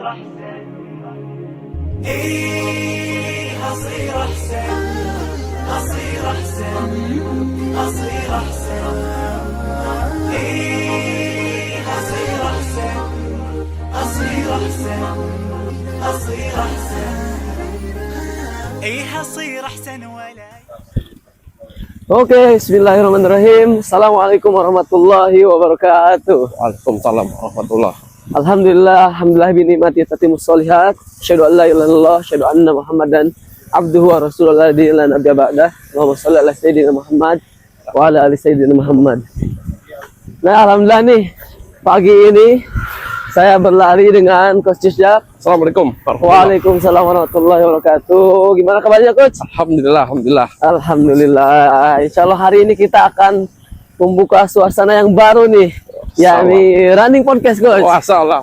أحسن إيه هصير أحسن هصير أحسن هصير أحسن إيه هصير أحسن هصير أحسن هصير أحسن إيه هصير أحسن ولا Oke, bismillahirrahmanirrahim. Assalamualaikum warahmatullahi wabarakatuh. Waalaikumsalam warahmatullah. Alhamdulillah bi ni'mati tatimmus sholihat. Asyhadu an la ilaha illallah, asyhadu anna Muhammadan abduhu wa rasulullah di la nabiyya ba'dah. Allahumma shalli ala sayyidina Muhammad wa ala ali sayyidina Muhammad. Nah, alhamdulillah nih pagi ini saya berlari dengan Coach Jusjak. Assalamualaikum warahmatullahi. Waalaikumsalam warahmatullahi wabarakatuh. Gimana kabarnya, Coach? Alhamdulillah. Alhamdulillah. Insya Allah hari ini kita akan membuka suasana yang baru nih, yakni running podcast, Coach. Masya Allah.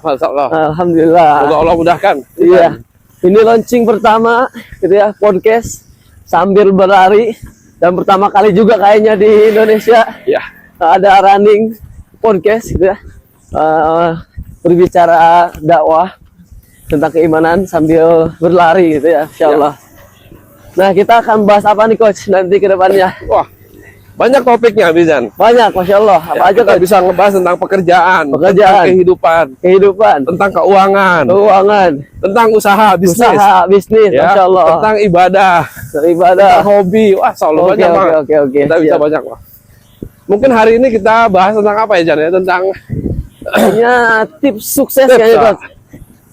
Alhamdulillah. Semoga Allah mudahkan. Iya. Ini launching pertama, gitu ya, podcast sambil berlari dan pertama kali juga kayaknya di Indonesia Ya. ada running podcast, gitu ya. Berbicara dakwah tentang keimanan sambil berlari, gitu ya, Insya Allah. Nah, kita akan bahas apa nih, Coach, nanti ke depannya? Wah, banyak topiknya, Bizan. Banyak, Masya Allah. Apa aja, Kita Coach? bisa ngebahas tentang pekerjaan, tentang Kehidupan, tentang keuangan, tentang usaha, bisnis, ya, Masya Allah. tentang ibadah, tentang hobi. Wah, selalu banyak banget. Oke. Kita bisa banyak, Pak. Mungkin hari ini kita bahas tentang apa ya, Jan? Ya? Tentang Kayaknya tips sukses tips, kayaknya, Coach.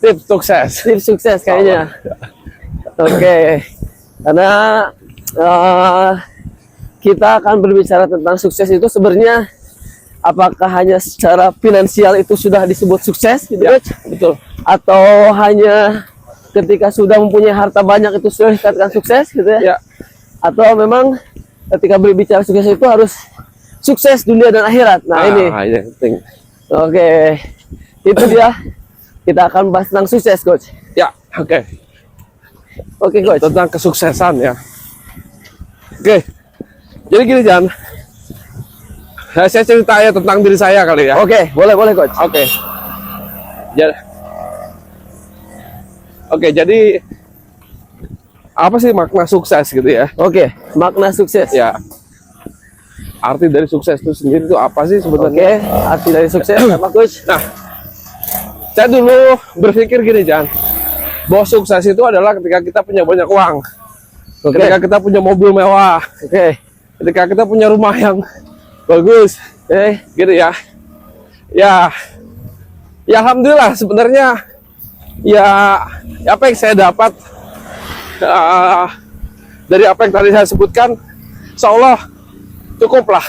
tips sukses. Tips sukses kayaknya. Oke. Karena kita akan berbicara tentang sukses itu sebenarnya apakah hanya secara finansial itu sudah disebut sukses, gitu, Ya, Coach? betul. Atau hanya ketika sudah mempunyai harta banyak itu sudah dikatakan sukses, gitu ya? Ya, Atau memang ketika berbicara sukses itu harus sukses dunia dan akhirat. Nah, ini. penting. Oke. Itu dia. Kita akan bahas tentang sukses, Coach. Ya, oke. Oke, Coach. Tentang kesuksesan ya. Oke. Jadi gini, Jan. Saya cerita ya tentang diri saya kali ya. Oke, boleh, Coach. Oke. Jadi apa sih makna sukses gitu ya? Oke, makna sukses. Ya. Arti dari sukses itu sendiri itu apa sih Oke, sebenarnya? arti dari sukses apa, Coach? Nah, saya dulu berpikir gini, Jan. Bahwa sukses itu adalah ketika kita punya banyak uang. Oke. Ketika kita punya mobil mewah. Oke. Ketika kita punya rumah yang bagus. Gitu ya. Ya alhamdulillah sebenarnya ya apa yang saya dapat dari apa yang tadi saya sebutkan seolah cukuplah.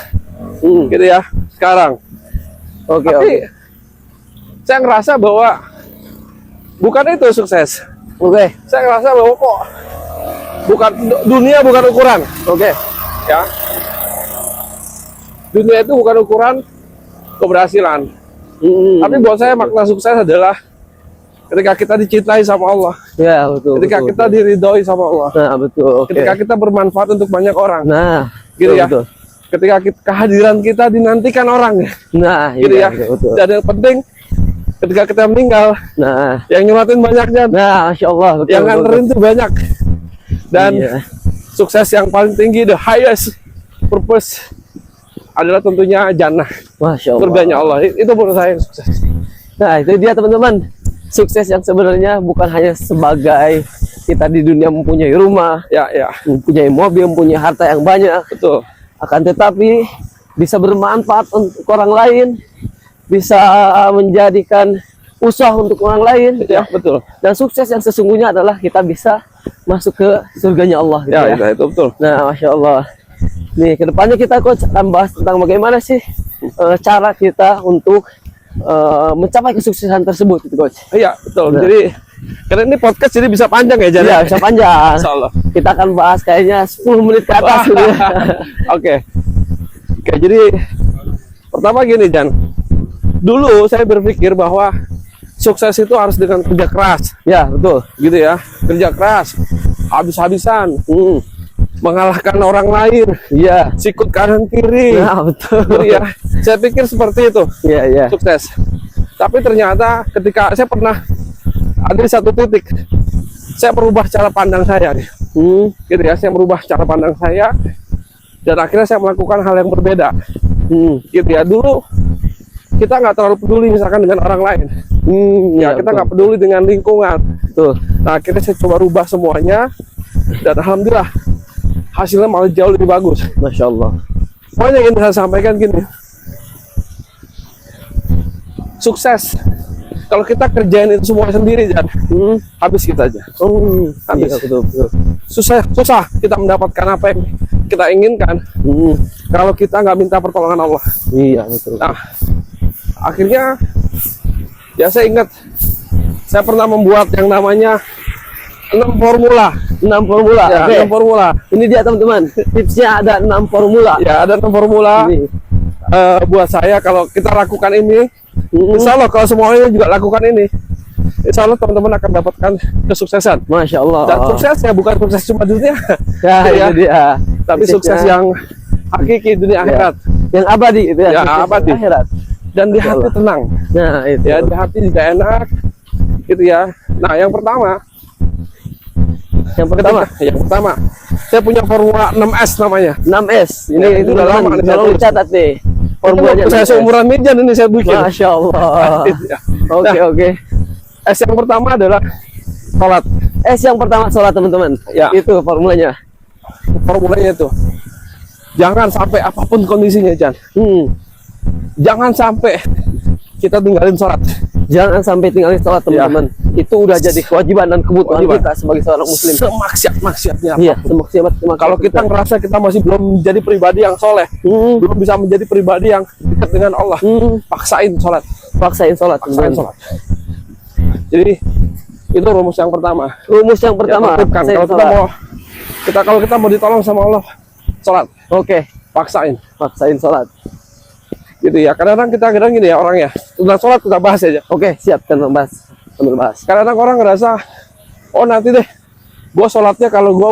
Gitu ya sekarang. Tapi saya ngerasa bahwa bukan itu sukses. Saya ngerasa bahwa kok dunia bukan ukuran. Ya. Dunia itu bukan ukuran keberhasilan. Tapi buat saya makna sukses adalah ketika kita dicintai sama Allah. Ya, betul. Ketika kita diridhoi sama Allah. Nah, betul. Ketika kita bermanfaat untuk banyak orang. Nah, gitu ya. Betul. Ketika kehadiran kita dinantikan orang. Nah, gitu iya, ya. betul. Dan yang penting ketika kita meninggal, Nah, yang nyuratin banyaknya. Masya Allah, betul. Yang nganterin tuh banyak. Dan Iya. sukses yang paling tinggi, the highest purpose adalah tentunya jannah, Masya Allah. surganya Allah. Itu menurut saya yang sukses. Nah, itu dia, teman-teman. Sukses yang sebenarnya bukan hanya sebagai kita di dunia mempunyai rumah, Ya, mempunyai mobil, mempunyai harta yang banyak. betul. Akan tetapi bisa bermanfaat untuk orang lain, bisa menjadikan usaha untuk orang lain, gitu Ya, ya. betul. Dan sukses yang sesungguhnya adalah kita bisa masuk ke surganya Allah, gitu ya. Ya, itu betul. Nah, Masya Allah. Nih, kedepannya kita, Coach, akan bahas tentang bagaimana sih cara kita untuk mencapai kesuksesan tersebut, gitu, Coach. Iya, betul. Nah. Jadi karena ini podcast jadi bisa panjang ya, Jan. Iya, bisa panjang. Insya Allah. Kita akan bahas kayaknya 10 menit ke atas, gitu ya. Oke, jadi pertama gini, Jan. Dulu saya berpikir bahwa sukses itu harus dengan kerja keras. Ya, betul. Gitu ya, kerja keras, habis-habisan, mengalahkan orang lain, Iya. sikut kanan kiri. Nah, betul. Gitu ya. Saya pikir seperti itu Iya. sukses. Tapi ternyata ketika saya pernah ada di satu titik saya merubah cara pandang saya nih. Gitu ya, saya merubah cara pandang saya dan akhirnya saya melakukan hal yang berbeda. Gitu ya, dulu kita nggak terlalu peduli misalkan dengan orang lain. Ya, kita nggak peduli dengan lingkungan. Betul. Nah, akhirnya saya coba rubah semuanya dan alhamdulillah hasilnya malah jauh lebih bagus. Masya Allah. Pokoknya yang ingin saya sampaikan gini, sukses kalau kita kerjain itu semua sendiri, Jan, habis kita aja. Habis. Iya, betul, betul. Susah kita mendapatkan apa yang kita inginkan kalau kita nggak minta pertolongan Allah. Iya, betul. Nah, akhirnya ya saya ingat saya pernah membuat yang namanya 6 formula. 6 formula. Ya, Oke. 6 formula. Ini dia teman-teman. Tipsnya ada 6 formula. Ya, ada 6 formula. Ini. Buat saya kalau kita lakukan ini, insya Allah kalau semuanya juga lakukan ini, insya Allah teman-teman akan dapatkan kesuksesan. Masya Allah. Dan suksesnya bukan sukses cuma dunia, Ya, ya, itu dia. tapi sukses yang hakiki dunia akhirat. Yang abadi itu ya. Ya, sukses abadi. Akhirat. Dan di hati tenang. Nah, itu. Ya, di hati juga enak, gitu ya. Nah, yang pertama, yang pertama, saya punya formula 6S namanya. 6S. Ini Ya, itu udah lama nih, saya tolong tulis. dicatat nih. Formulanya Saya 6S. seumuran Mijan ini saya bikin. Masya Allah. Ya. Oke, Nah, oke. S yang pertama adalah sholat. S yang pertama sholat teman-teman. Ya. Itu formulanya. Formulanya itu, jangan sampai apapun kondisinya, Jan, jangan sampai kita tinggalin sholat. Jangan sampai tinggalin sholat teman-teman. Itu udah jadi kewajiban dan kebutuhan Kewajiban. kita sebagai seorang muslim. Semaksiat-maksiatnya Iya, apapun. semaksimal. Kalau kita ngerasa kita masih belum menjadi pribadi yang soleh, belum bisa menjadi pribadi yang dekat dengan Allah, paksain sholat. Paksain sholat. Paksain teman-teman. sholat. Jadi itu rumus yang pertama. Rumus yang pertama. Ya, tertibkan. Kalau kita mau ditolong sama Allah, sholat. Oke, Paksain. paksain sholat. Gitu ya. Kadang-kadang gini ya orangnya. Tentang sholat kita bahas aja. Oke, siap teman bahas. Sambil bahas. Kadang-kadang orang ngerasa, oh nanti deh, gua sholatnya kalau gua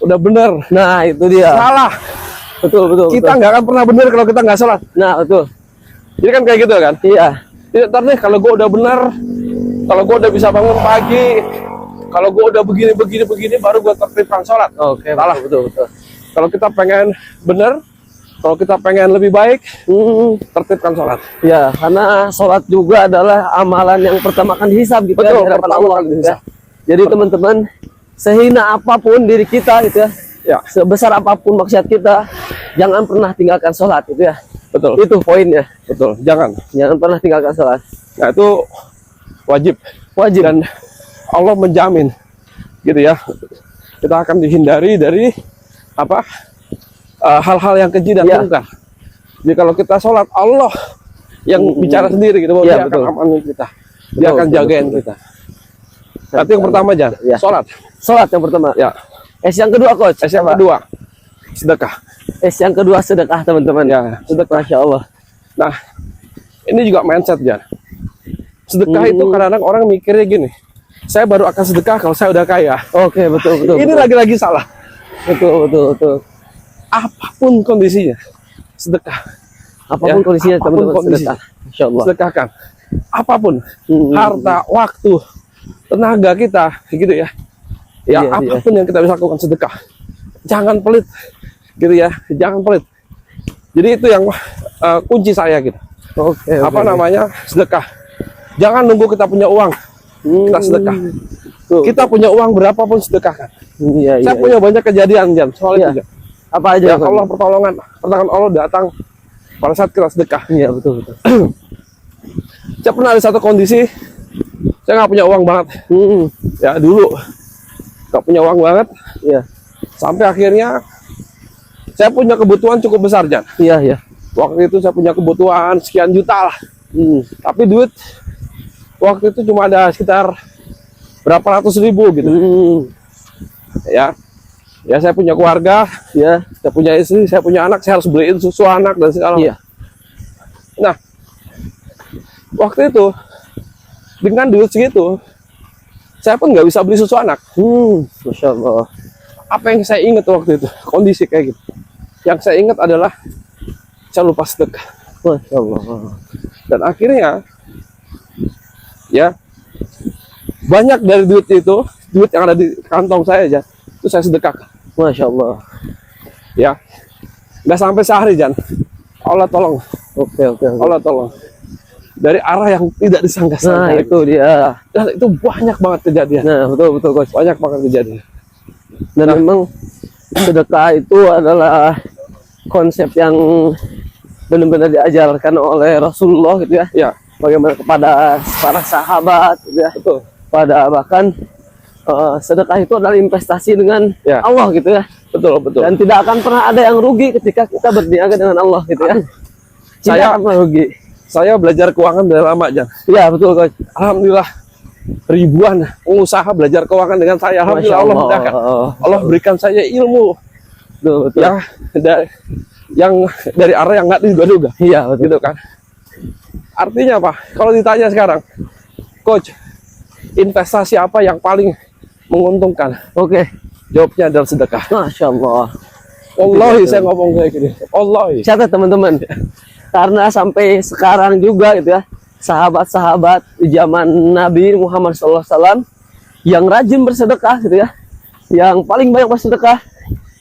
udah bener. Nah, itu dia. Salah. Betul, betul. Kita betul. nggak akan pernah bener kalau kita nggak sholat. Nah, betul. Jadi kan kayak gitu kan. Iya. Tidak, ntar deh kalau gue udah benar, kalau gue udah bisa bangun pagi, kalau gue udah begini baru gue tertibkan sholat. Oke, Salah. betul, betul. Kalau kita pengen benar, kalau kita pengen lebih baik, tertibkan sholat. Ya, karena sholat juga adalah amalan yang pertama akan dihisab gitu Betul, ya, di hadapan pertama Allah kali gitu dihisab. ya. Jadi teman-teman, sehina apapun diri kita gitu ya, Ya, sebesar apapun maksiat kita, jangan pernah tinggalkan sholat gitu ya. betul, Itu poinnya. betul. Jangan. Jangan pernah tinggalkan sholat. Nah itu wajib. Wajib. Dan Allah menjamin, gitu ya, kita akan dihindari dari apa hal-hal yang keji dan Ya. mungkar. Jadi kalau kita sholat, Allah yang bicara sendiri gitu, bahwa Ya, dia betul. akan amanin kita, dia Betul, akan betul, jagain betul. kita. Tapi yang pertama Jan, Ya. sholat. Sholat yang pertama. Ya. S yang kedua coach. S yang Apa? kedua, sedekah. S yang kedua sedekah teman-teman. Ya, sedekah. Masya Allah. Nah, ini juga mindset Jan. Sedekah itu kadang-kadang orang mikirnya gini, saya baru akan sedekah kalau saya udah kaya. Oke, betul, betul. Ini betul. lagi-lagi salah. Betul, betul, betul. Apapun kondisinya, sedekah. Apapun Ya, kondisinya apapun teman-teman kondisi. sedekah. Masya Allah. Sedekahkan. Apapun, harta, waktu, tenaga kita, gitu ya. Ya, Iya, apapun yang kita bisa lakukan sedekah. Jangan pelit, gitu ya. Jangan pelit. Jadi itu yang kunci saya gitu. Oke, Apa namanya? Sedekah. Jangan nunggu kita punya uang, kita sedekah. Tuh. Kita punya uang berapapun sedekahkan. Iya, iya. Saya punya banyak kejadian Jan, soal Iya. itu Jan. Apa aja? Ya Coach? Allah pertolongan Allah datang pada saat kita sedekah. Iya, betul, betul. Saya pernah ada satu kondisi, saya nggak punya uang banget. Ya dulu nggak punya uang banget. Iya, Sampai akhirnya saya punya kebutuhan cukup besar Jan. iya, iya. Waktu itu saya punya kebutuhan sekian juta lah. Tapi duit waktu itu cuma ada sekitar berapa ratus ribu gitu. Ya, ya saya punya keluarga, Ya, saya punya istri, saya punya anak, saya harus beliin susu anak dan segala. iya. Nah, waktu itu dengan duit segitu, saya pun nggak bisa beli susu anak. Masya Allah. Apa yang saya ingat waktu itu, kondisi kayak gitu. Yang saya ingat adalah saya lupa sedekah. Masya Allah. Dan akhirnya, ya, banyak dari duit itu, duit yang ada di kantong saya aja, itu saya sedekahkan. Masya Allah. Ya, nggak sampai sehari Jan. Allah tolong, Oke. Allah tolong. Dari arah yang tidak Nah, disangka-sangka. itu dia. Dan itu banyak banget kejadian. Nah, betul coach. Banyak banget kejadian. Dan memang sedekah itu adalah konsep yang benar-benar diajarkan oleh Rasulullah gitu ya. Ya, Bagaimana kepada para sahabat gitu ya. betul. Pada bahkan sedekah itu adalah investasi dengan Ya. Allah gitu ya. Betul, betul. Dan tidak akan pernah ada yang rugi ketika kita berniaga dengan Allah gitu ya. Tidak Saya- akan pernah rugi. Saya belajar keuangan dari lama, Jan. Iya, betul coach. Alhamdulillah ribuan pengusaha belajar keuangan dengan saya. Alhamdulillah Masya Allah Allah. mudahkan. Allah berikan saya ilmu Betul. yang dari arah yang nggak diduga-duga. Iya, betul. Gitu kan. Artinya apa? Kalau ditanya sekarang, Coach, investasi apa yang paling menguntungkan? Oke. Jawabnya adalah sedekah. Masya Allah. Wallahi saya ngomong kayak gini. Wallahi. Catat teman-teman. Karena sampai sekarang juga gitu ya, sahabat-sahabat di zaman Nabi Muhammad SAW yang rajin bersedekah gitu ya, yang paling banyak bersedekah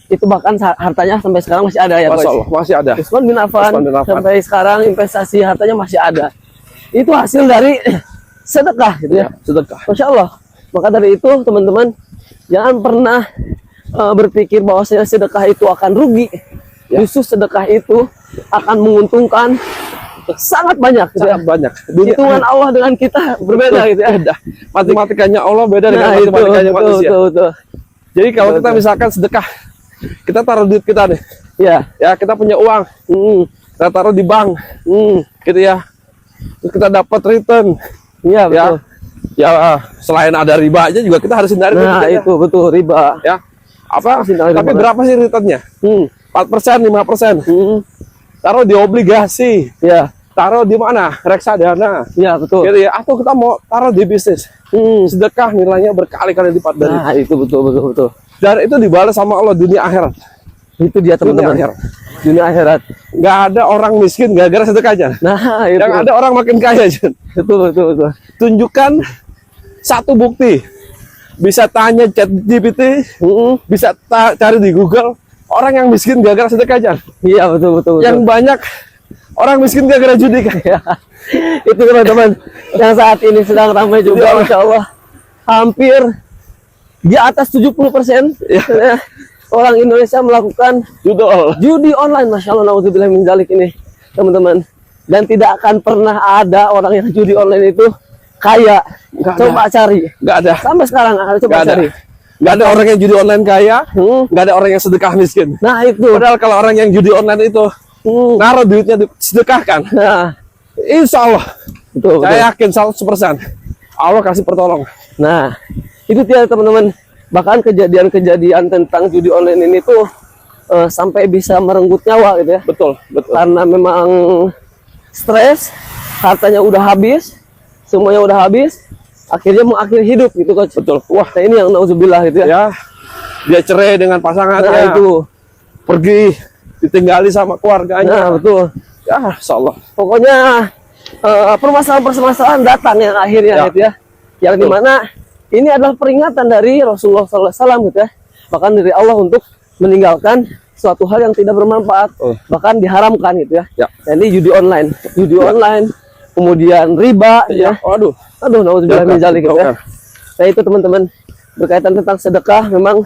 itu bahkan hartanya sampai sekarang masih ada ya Masya coach. Allah, masih ada. Utsman bin Affan Utsman bin Affan. sampai sekarang investasi hartanya masih ada. Itu hasil dari sedekah gitu ya. Sedekah. Masya Allah. Maka dari itu teman-teman jangan pernah berpikir bahwa sedekah itu akan rugi. Ya. Justru sedekah itu akan menguntungkan sangat banyak. Gitu ya. Sangat banyak. Hitungan Allah dengan kita berbeda gitu ya. Beda. Matematikanya Allah beda dengan Nah, itu, matematikanya manusia. betul. Jadi kalau Betul, kita betul. misalkan sedekah, kita taruh duit kita nih. Ya. Ya, kita punya uang, kita taruh di bank, gitu ya. Terus kita dapat return, Iya, ya. betul. Ya, selain ada riba aja juga kita harus hindari. Nah, duit kita, itu betul riba. ya. Apa? Harus hindari Tapi riba. berapa sih returnnya? 4%, 5%. Taruh di obligasi, Ya. taruh di mana? Reksadana. Ya, betul. Gitu ya. Atau kita mau taruh di bisnis. Sedekah nilainya berkali-kali lipat dari. Nah, itu betul. Dan itu dibalas sama Allah dunia akhirat. Itu dia teman-teman. Dunia akhirat. Dunia akhirat. Nggak ada orang miskin gara-gara sedekahnya. Nah, itu. Yang ada orang makin kaya, Jen. Betul. Tunjukkan satu bukti. Bisa tanya ChatGPT, bisa cari di Google orang yang miskin gara-gara sedekah, Jen. Iya, betul. Yang banyak orang miskin gara-gara judi kan. Ya. Itu teman-teman yang saat ini sedang ramai juga, Masya Allah. Hampir di atas 70% ya, orang Indonesia melakukan judi online. Masya Allah, na'udzubillah min dzalik ini teman-teman. Dan tidak akan pernah ada orang yang judi online itu kaya. Nggak Coba cari. Nggak ada. Sampai sekarang coba Nggak ada. cari. Nggak ada orang yang judi online kaya, nggak ada orang yang sedekah miskin. Nah, itu. Padahal kalau orang yang judi online itu naruh duitnya disedekahkan, Nah, insya Allah, betul. saya yakin 100% Allah kasih pertolongan. Nah, itu dia teman-teman. Bahkan kejadian-kejadian tentang judi online ini tuh sampai bisa merenggut nyawa gitu ya. Betul. Karena memang stres, hartanya udah habis, semuanya udah habis, akhirnya mengakhiri hidup gitu coach. Betul. Wah, nah ini yang nauzubillah gitu ya. Ya, dia cerai dengan pasangannya, Nah, itu. pergi, ditinggali sama keluarganya. Nah, betul. Ya, insya Allah. Pokoknya permasalahan-permasalahan datang yang akhirnya Ya. gitu ya. Yang dimana ini adalah peringatan dari Rasulullah SAW gitu ya. Bahkan dari Allah untuk meninggalkan suatu hal yang tidak bermanfaat, bahkan diharamkan gitu ya. Ya. Jadi judi online, kemudian riba Ya, ya. waduh. Aduh, nauzubillah min dzalik gitu ya. Jauhkan. Nah, itu teman-teman berkaitan tentang sedekah, memang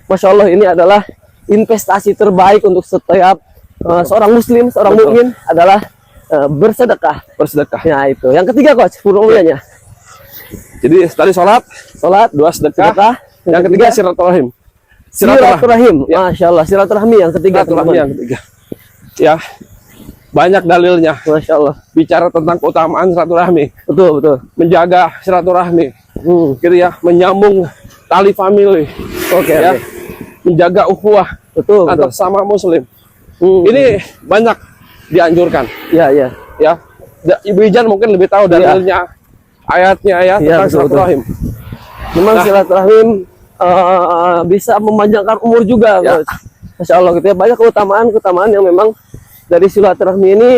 Masya Allah ini adalah investasi terbaik untuk setiap seorang muslim, seorang Betul. mukmin adalah bersedekah. Bersedekah. Nah, itu. Yang ketiga coach, formulanya. Jadi tadi sholat, Salat, dua sedekah, sedekah, yang ketiga silaturahim. silaturahim. Masya Allah, silaturahmi yang ketiga Silaturahmi teman-teman. yang ketiga. Ya, banyak dalilnya. Masya Allah. Bicara tentang keutamaan silaturahmi, Betul. menjaga silaturahmi, gitu ya, menyambung tali famili, Oke, ya, oke. menjaga ukhuwah Betul. antar sama muslim. Hmm. Ini banyak dianjurkan, Ya. ya. Ibu Ijan mungkin lebih tahu dalilnya, ayatnya ya Iya, tentang betul, silaturahim. Memang Nah. silaturahim bisa memanjangkan umur juga, Ya. coach. Masya Allah gitu ya. Banyak keutamaan yang memang dari silaturahmi ini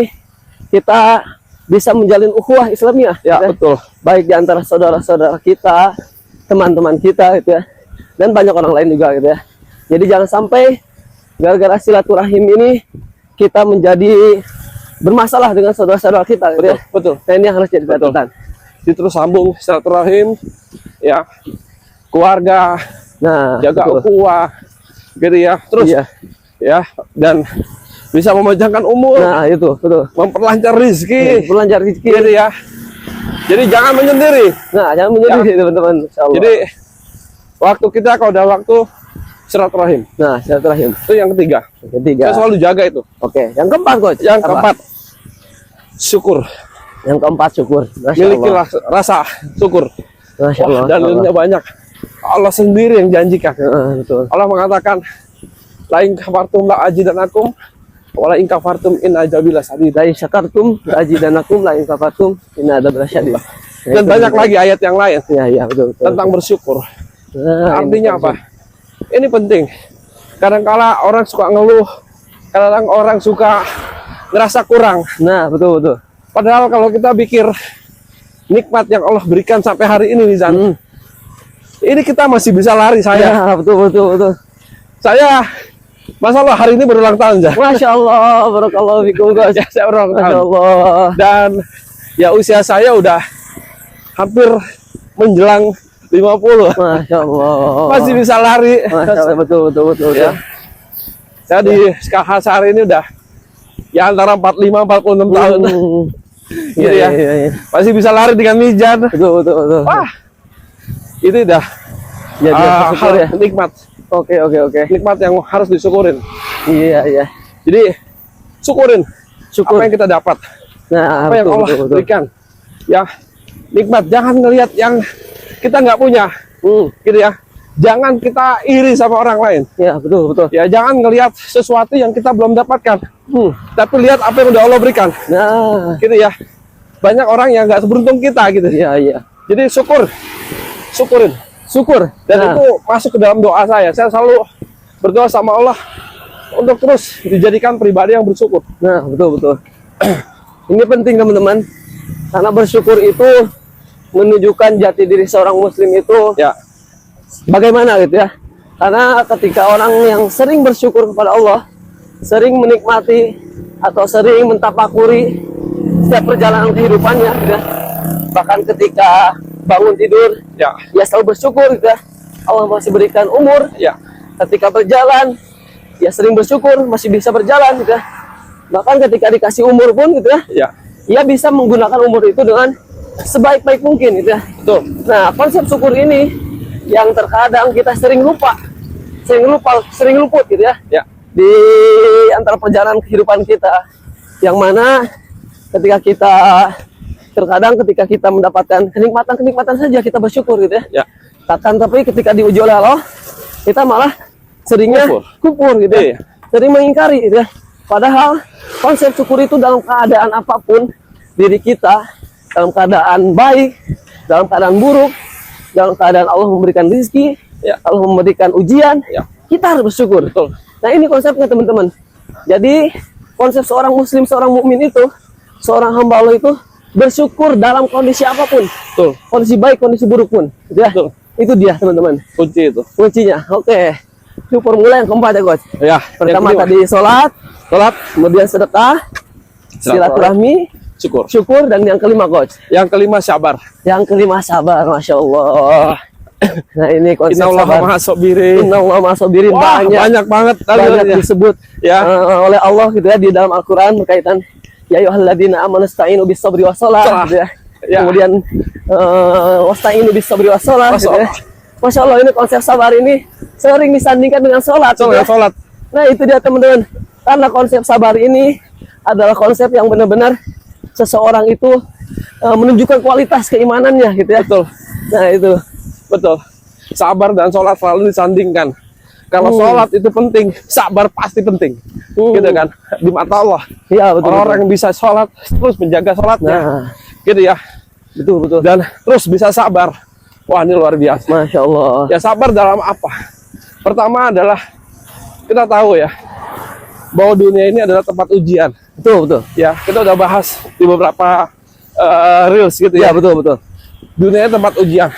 kita bisa menjalin ukhuwah Islamiyah. Ya, gitu betul. Baik di antara saudara-saudara kita, teman-teman kita gitu ya. Dan banyak orang lain juga gitu ya. Jadi jangan sampai gara-gara silaturahim ini kita menjadi bermasalah dengan saudara-saudara kita gitu ya. Betul. Nah, ini yang harus jadi catatan. Jadi terus sambung silaturahim, ya, keluarga, Nah, jaga betul. ukhuwah, gitu ya. Terus, Iya. ya, dan bisa memanjangkan umur, Nah, itu betul. memperlancar rezeki, Berlancar rezeki. gitu ya. Jadi jangan menyendiri. Nah, jangan menyendiri teman-teman. Insyaallah. Jadi waktu kita kalau ada waktu silaturahim, nah, silaturahim. itu yang ketiga. Yang ketiga. Kita selalu jaga itu. Oke, yang keempat coach. Yang Apa? keempat, syukur. Yang keempat syukur. Masya Allah. Milikilah rasa syukur. Masya Allah. Wah, dalilnya banyak. Allah sendiri yang janjikan. Betul. Allah mengatakan, la in kafartum la ajidanakum wala in kafartum in azabillah sadid. La in syakartum la azidanakum la in kafartum inna adzabal syadid. Dan banyak lagi ayat yang lain Ya, ya, betul. tentang bersyukur. Nah, Artinya apa? Ini penting. Kadang-kala orang suka ngeluh, kadang orang suka ngerasa kurang. Nah, betul, betul. Padahal kalau kita pikir nikmat yang Allah berikan sampai hari ini, Nizan, ini kita masih bisa lari. Ya, betul, betul, betul. Saya masalah hari ini berulang tahun, Zah. Masya Allah, barakallahu fikum coach. Ya, saya berulang Masya tahun. Allah. Dan ya usia saya udah hampir menjelang 50. Masya Allah. Masih bisa lari. Masya Allah, betul, betul, betul. Ya. Saya di KHS hari ini udah ya antara 45-46 tahun. Gitu Iya, ya. iya, iya. Masih bisa lari dengan mijan. Betul, betul, betul. Wah, itu udah Ya, biasa syukur hal ya. nikmat. Oke, oke, oke. Nikmat yang harus disyukurin. Iya, iya. Jadi syukurin Syukur. apa yang kita dapat, Nah, apa yang betul, Allah betul, betul. berikan. Ya, nikmat. Jangan ngelihat yang kita nggak punya, gitu ya. Jangan kita iri sama orang lain. Ya, betul, betul. Ya, jangan ngelihat sesuatu yang kita belum dapatkan. Tapi lihat apa yang udah Allah berikan. Nah, Gitu ya. Banyak orang yang nggak seberuntung kita gitu. iya, iya. Jadi syukurin. Syukur. Dan Nah, itu masuk ke dalam doa saya. Saya selalu berdoa sama Allah untuk terus dijadikan pribadi yang bersyukur. Nah, betul, betul. Ini penting teman-teman. Karena bersyukur itu menunjukkan jati diri seorang muslim itu Ya, bagaimana gitu ya. Karena ketika orang yang sering bersyukur kepada Allah, sering menikmati atau sering mentapakuri setiap perjalanan kehidupannya gitu ya. Bahkan ketika bangun tidur, ya, ya selalu bersyukur gitu ya. Allah masih berikan umur. ya, Ketika berjalan, ya sering bersyukur masih bisa berjalan gitu ya. Bahkan ketika dikasih umur pun gitu ya, ya. ia bisa menggunakan umur itu dengan sebaik-baik mungkin gitu ya. Betul. Nah, konsep syukur ini yang terkadang kita sering luput gitu ya. Ya, Di antara perjalanan kehidupan kita, yang mana terkadang ketika kita mendapatkan kenikmatan saja kita bersyukur gitu ya. ya. Tapi ketika diuji oleh Allah, kita malah seringnya kufur gitu ya. Iya. Sering mengingkari gitu ya. Padahal konsep syukur itu dalam keadaan apapun diri kita, dalam keadaan baik, dalam keadaan buruk, dalam keadaan Allah memberikan rezeki, Ya. Allah memberikan ujian, Ya. kita harus bersyukur. Betul. Nah, ini konsepnya teman-teman. Jadi konsep seorang muslim, seorang mukmin itu, seorang hamba Allah itu bersyukur dalam kondisi apapun. Betul. Kondisi baik, kondisi buruk pun. Gitu ya. Betul. Itu dia teman-teman. Kunci itu. Kuncinya. Oke. Itu formula yang keempat ya coach. Ya, Pertama yang kedua, tadi sholat, sholat, kemudian sedekah, silaturahmi, syukur. syukur, dan yang kelima coach. Yang kelima sabar. Yang kelima sabar, masya Allah. Nah, ini konsep Innallaha sabar. maha sabirin. Innallaha maha sabirin. Wah, banyak banget dalilnya. disebut Ya. oleh Allah gitu ya di dalam Al-Quran berkaitan ya ayyuhalladzina amanu ista'inu bis sabri was shalah gitu ya. Ya. Kemudian wasta'inu bis sabri was shalah gitu ya. Masya Allah, ini konsep sabar ini sering disandingkan dengan sholat gitu ya. Sholat. Nah, itu dia teman-teman. Karena konsep sabar ini adalah konsep yang benar-benar seseorang itu menunjukkan kualitas keimanannya gitu ya. Betul. Nah, itu. Betul. Sabar dan sholat selalu disandingkan. Kalau sholat itu penting, sabar pasti penting. Gitu kan? Di mata Allah. Iya, betul. Orang yang bisa sholat terus menjaga sholatnya. Nah, Gitu ya. betul, betul. Dan terus bisa sabar. Wah, ini luar biasa. Masya Allah. Ya, sabar dalam apa? Pertama adalah kita tahu ya bahwa dunia ini adalah tempat ujian. Betul, betul. Ya, kita udah bahas di beberapa reels gitu Ya, ya. betul, betul. Dunia tempat ujian,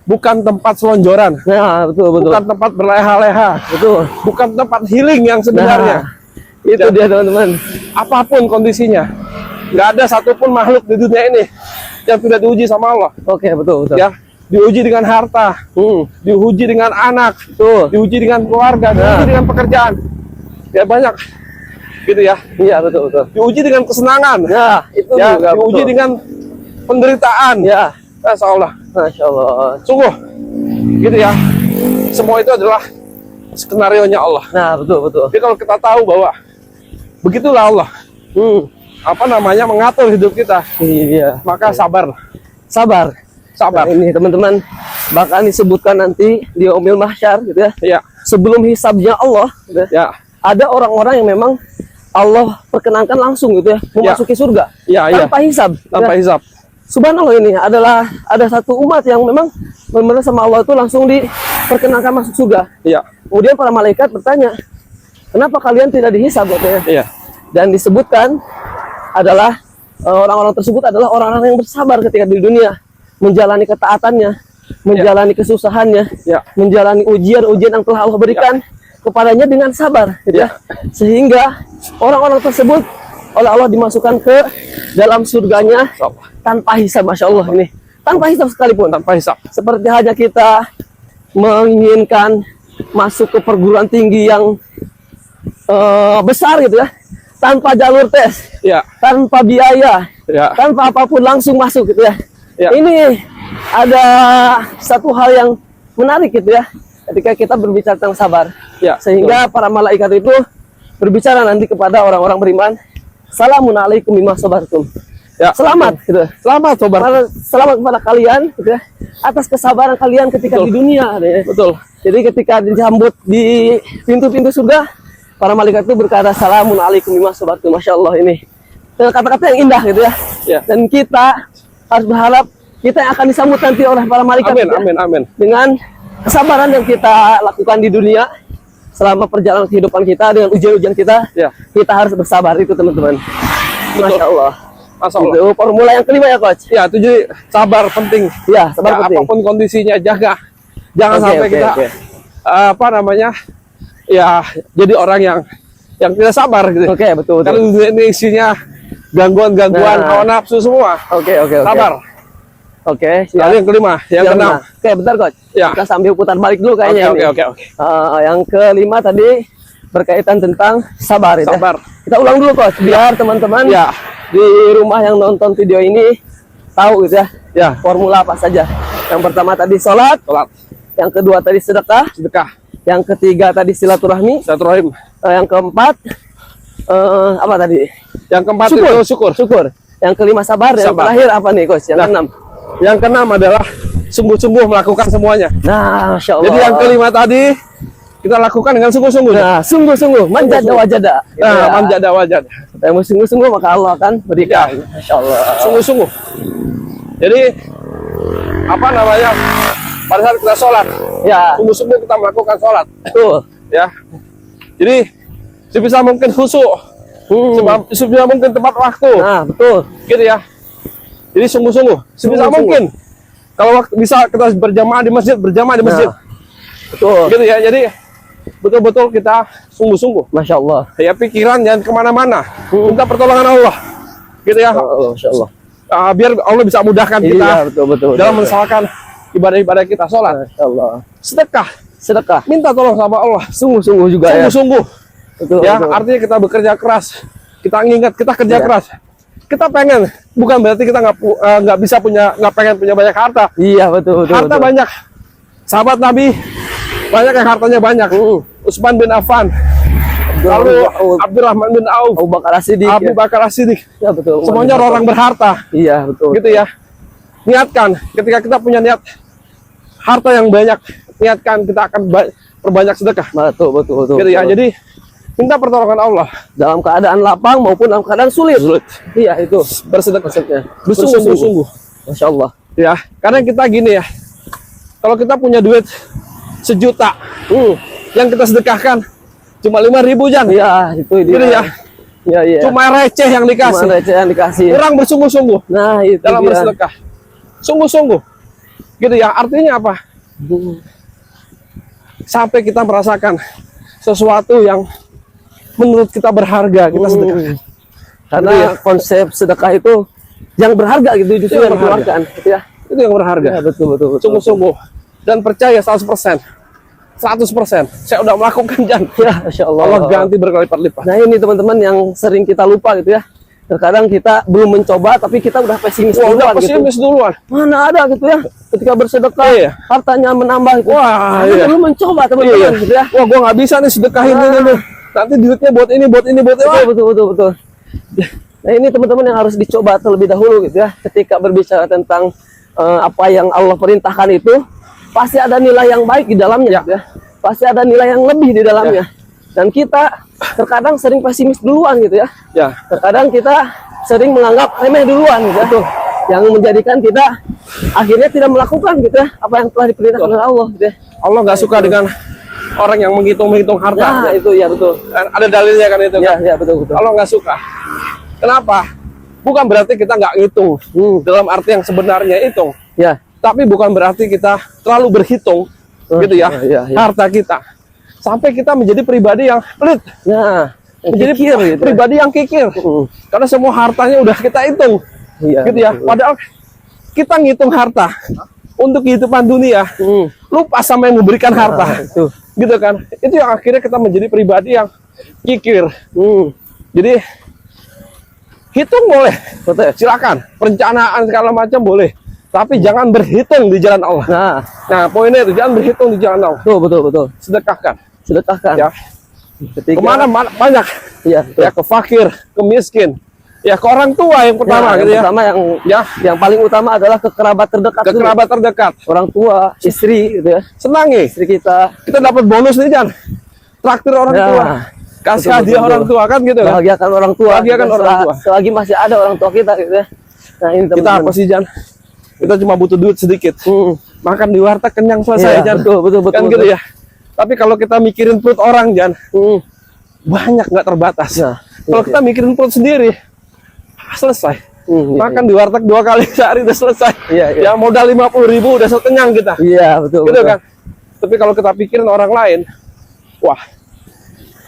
bukan tempat selonjoran, Nah, betul, betul. bukan tempat berleha-leha, Betul. bukan tempat healing yang sebenarnya. Nah, itu dia teman-teman. Apapun kondisinya, nggak ada satupun makhluk di dunia ini yang tidak diuji sama Allah. Oke, betul, betul. Ya, diuji dengan harta, diuji dengan anak, diuji dengan keluarga, diuji dengan pekerjaan. Ya banyak, gitu ya. Iya, betul, betul. Diuji dengan kesenangan, Nah, itu ya, juga diuji betul. dengan penderitaan. Ya, Masya Allah, Masya Allah. sungguh, gitu ya. Semua itu adalah skenario-nya Allah. Nah, betul, betul. Jadi kalau kita tahu bahwa begitulah Allah, apa namanya, mengatur hidup kita, Iya. maka sabar, Sabar. sabar. Nah, ini teman-teman, bahkan disebutkan nanti di Yaumil Mahsyar gitu ya. Ya, Sebelum hisabnya Allah, gitu ya, ya, ada orang-orang yang memang Allah perkenankan langsung gitu ya, memasuki surga ya, ya. tanpa hisab. gitu Tanpa ya. hisab. Subhanallah, ini adalah ada satu umat yang memang benar-benar sama Allah itu langsung diperkenankan masuk surga. Iya, Kemudian para malaikat bertanya, kenapa kalian tidak dihisab? Katanya. iya, Dan disebutkan adalah orang-orang tersebut adalah orang-orang yang bersabar ketika di dunia, menjalani ketaatannya, menjalani kesusahannya, ya, menjalani ujian-ujian yang telah Allah berikan kepadanya dengan sabar, gitu ya. Sehingga orang-orang tersebut oleh Allah dimasukkan ke dalam surganya tanpa hisab. Masya Allah, ini tanpa hisab sekalipun. tanpa hisab. Seperti halnya kita menginginkan masuk ke perguruan tinggi yang besar gitu ya, tanpa jalur tes, Ya, tanpa biaya, ya, tanpa apapun langsung masuk gitu ya. Ya. Ini ada satu hal yang menarik gitu ya, ketika kita berbicara tentang sabar. ya. Sehingga para malaikat itu berbicara nanti kepada orang-orang beriman, Salamun alaikum bima sabartum. Ya. Selamat gitu. Selamat sobat. Selamat kepada kalian gitu ya, atas kesabaran kalian ketika Betul. di dunia gitu ya. Betul. Jadi ketika disambut di pintu-pintu surga, para malaikat itu berkata Salamun alaikum bima sabartum. Masya Allah, ini kata-kata yang indah gitu ya. Ya. Dan kita harus berharap kita yang akan disambut nanti oleh para malaikat Amin, gitu ya, amin, amin. dengan kesabaran yang kita lakukan di dunia selama perjalanan kehidupan kita, dengan ujian-ujian kita. Ya. Kita harus bersabar itu teman-teman. Betul. Masya Allah. Masya Allah. Itu formula yang kelima ya coach. Ya, itu jadi sabar penting. Ya, sabar Ya, penting. apapun kondisinya, jaga. Jangan Oke, sampai oke, kita oke. apa namanya, ya jadi orang yang tidak sabar gitu. Oke, betul, betul. Karena dunia ini isinya gangguan-gangguan Nah. hawa nafsu semua. Oke, oke, oke. Sabar. Oke, siap. Lalu yang kelima, yang keenam. Oke, bentar coach. Ya. Kita sambil putar balik dulu Oke, kayaknya oke, ini. oke, oke. Yang kelima tadi berkaitan tentang sabar, gitu ya. Sabar. Kita ulang dulu coach, biar teman-teman Ya. di rumah yang nonton video ini tahu gitu ya. Ya. Formula apa saja. Yang pertama tadi sholat, Salat, yang kedua tadi sedekah, sedekah, yang ketiga tadi silaturahmi, silaturahim. yang keempat apa tadi? Yang keempat Syukur. itu syukur. Syukur. Yang kelima sabar, yang Sabar. terakhir apa nih coach? Yang Nah, keenam. Yang keenam adalah sungguh-sungguh melakukan semuanya. Nah, Masya Allah. Jadi yang kelima tadi kita lakukan dengan sungguh-sungguh. Nah, sungguh-sungguh, manjada wajada. Gitu Nah, ya. manjada wajad. Yang sungguh-sungguh maka Allah akan berikan. Ya. Masya Allah. Sungguh-sungguh. Jadi apa namanya? Pada saat kita sholat, Ya, sungguh-sungguh kita melakukan sholat, betul. ya. Jadi sebisa mungkin khusyuk, sebisa mungkin tepat waktu, Nah, betul. gitu ya. Jadi sungguh-sungguh, sebisa Sungguh-sungguh. mungkin. Kalau waktu bisa kita berjamaah di masjid, berjamaah di masjid, Nah, betul. gitu ya. Jadi betul-betul kita sungguh-sungguh. Masya Allah. Ya, pikiran jangan kemana-mana, minta pertolongan Allah, gitu ya. Masya Allah. Biar Allah bisa mudahkan kita Iya, betul, betul. dalam betul. melaksanakan ibadah-ibadah kita, sholat, Masya Allah. sedekah, Sedekah. minta tolong sama Allah, Sungguh-sungguh juga ya. sungguh-sungguh. Betul, Ya, betul. artinya kita bekerja keras, kita ingat kita kerja Iya. keras, kita pengen, bukan berarti kita nggak bisa punya, nggak pengen punya banyak harta. Iya, betul, betul. Harta betul. banyak, sahabat Nabi banyak yang hartanya banyak. Utsman bin Affan, lalu Abdurrahman bin Auf, Abu Bakar As-Siddiq. Abu Ya. Bakar As-Siddiq, Ya, betul. semuanya orang berharta, Iya, betul. gitu ya. Niatkan, ketika kita punya niat harta yang banyak, niatkan kita akan perbanyak sedekah, Betul, betul, betul. gitu ya. betul. Jadi minta pertolongan Allah, Dalam keadaan lapang maupun dalam keadaan sulit. Iya, itu. bersedekah, Maksudnya. bersungguh-sungguh, Masya Allah. ya. Karena kita gini ya, kalau kita punya duit 1 juta, yang kita sedekahkan cuma 5.000 Jan, Iya, itu dia. gitu ya. Ya, ya. Cuma receh yang dikasih. Cuma receh yang dikasih. Kurang bersungguh-sungguh Nah, itu dalam dia. bersedekah. Sungguh-sungguh. Gitu ya. Artinya apa? Sampai kita merasakan sesuatu yang menurut kita berharga, kita sedekahkan. Karena Gitu ya. konsep sedekah itu yang berharga gitu justru Yang yang berharga. dikeluarkan gitu ya. Itu yang berharga. Ya, betul betul betul. Sungguh-sungguh dan percaya 100%. 100%. Saya udah melakukan Jan. Ya, Masya Allah. Allah ganti berkali-lipat. Nah, ini teman-teman yang sering kita lupa gitu ya. Terkadang kita belum mencoba tapi kita udah pesimis Wah, udah duluan gitu. pesimis duluan. Mana ada gitu ya. Ketika bersedekah Iya. hartanya menambah gitu. Wah, Karena iya. belum mencoba teman-teman Iya. gitu ya. Wah, gua nggak bisa nih sedekahin ini nih. Nanti duitnya buat ini, buat ini, buat ini. Betul, betul, betul, betul. Nah, ini teman-teman yang harus dicoba terlebih dahulu gitu ya. Ketika berbicara tentang apa yang Allah perintahkan itu, pasti ada nilai yang baik di dalamnya gitu ya. Pasti ada nilai yang lebih di dalamnya. Dan kita terkadang sering pesimis duluan gitu ya. Ya, Terkadang kita sering menganggap remeh duluan gitu ya. Yang menjadikan kita akhirnya tidak melakukan gitu ya apa yang telah diperintahkan oleh Allah gitu ya. Allah nggak suka dengan orang yang menghitung-menghitung harta. Nah, itu ya betul. Dan ada dalilnya kan itu Ya, kan. ya betul betul. Allah nggak suka. Kenapa? Bukan berarti kita nggak ngitung dalam arti yang sebenarnya hitung. Ya. Tapi bukan berarti kita terlalu berhitung gitu ya, ya. harta kita. Sampai kita menjadi pribadi yang pelit. Nah, Menjadi kikir gitu ya. pribadi yang kikir. Karena semua hartanya udah kita hitung. Iya, Gitu ya. betul. Padahal kita ngitung harta untuk kehidupan dunia. Lupa sama yang memberikan harta. Itu. Gitu kan. Itu yang akhirnya kita menjadi pribadi yang kikir. Jadi hitung boleh. Betul ya? Silakan. Perencanaan segala macam boleh. Tapi jangan berhitung di jalan Allah. Nah, Nah, poinnya itu jangan berhitung di jalan Allah. betul betul betul. Sedekahkan. Sedekahkan. Ya. Ketika Kemana banyak. Iya, betul. Ya, ke fakir, ke miskin. Ya, ke orang tua yang pertama yang gitu ya. pertama yang paling utama adalah ke kerabat terdekat. Ke dulu. kerabat terdekat. Orang tua, istri gitu ya. Senangi. Istri kita. Kita dapat bonus nih, Jan. Traktir orang Ya. tua. Kasih Betul, hadiah betul, orang tua kan gitu kan. Bahagiakan orang tua. Bahagiakan Gitu. orang tua. Selagi masih ada orang tua kita gitu ya. Nah, ini Kita teman-teman. apa sih, Jan? Kita cuma butuh duit sedikit. Makan di warteg kenyang selesai, Iya, Jan. betul, betul, betul, Kan betul. gitu ya. Tapi kalau kita mikirin perut orang, Jan, banyak nggak terbatas. Nah, Kalau iya, kita mikirin perut sendiri, selesai. Iya, Makan di warteg 2 kali sehari udah selesai. Iya, iya. Ya modal 50.000 udah kenyang kita. Iya, betul. Gitu betul. kan. Tapi kalau kita pikirin orang lain, wah,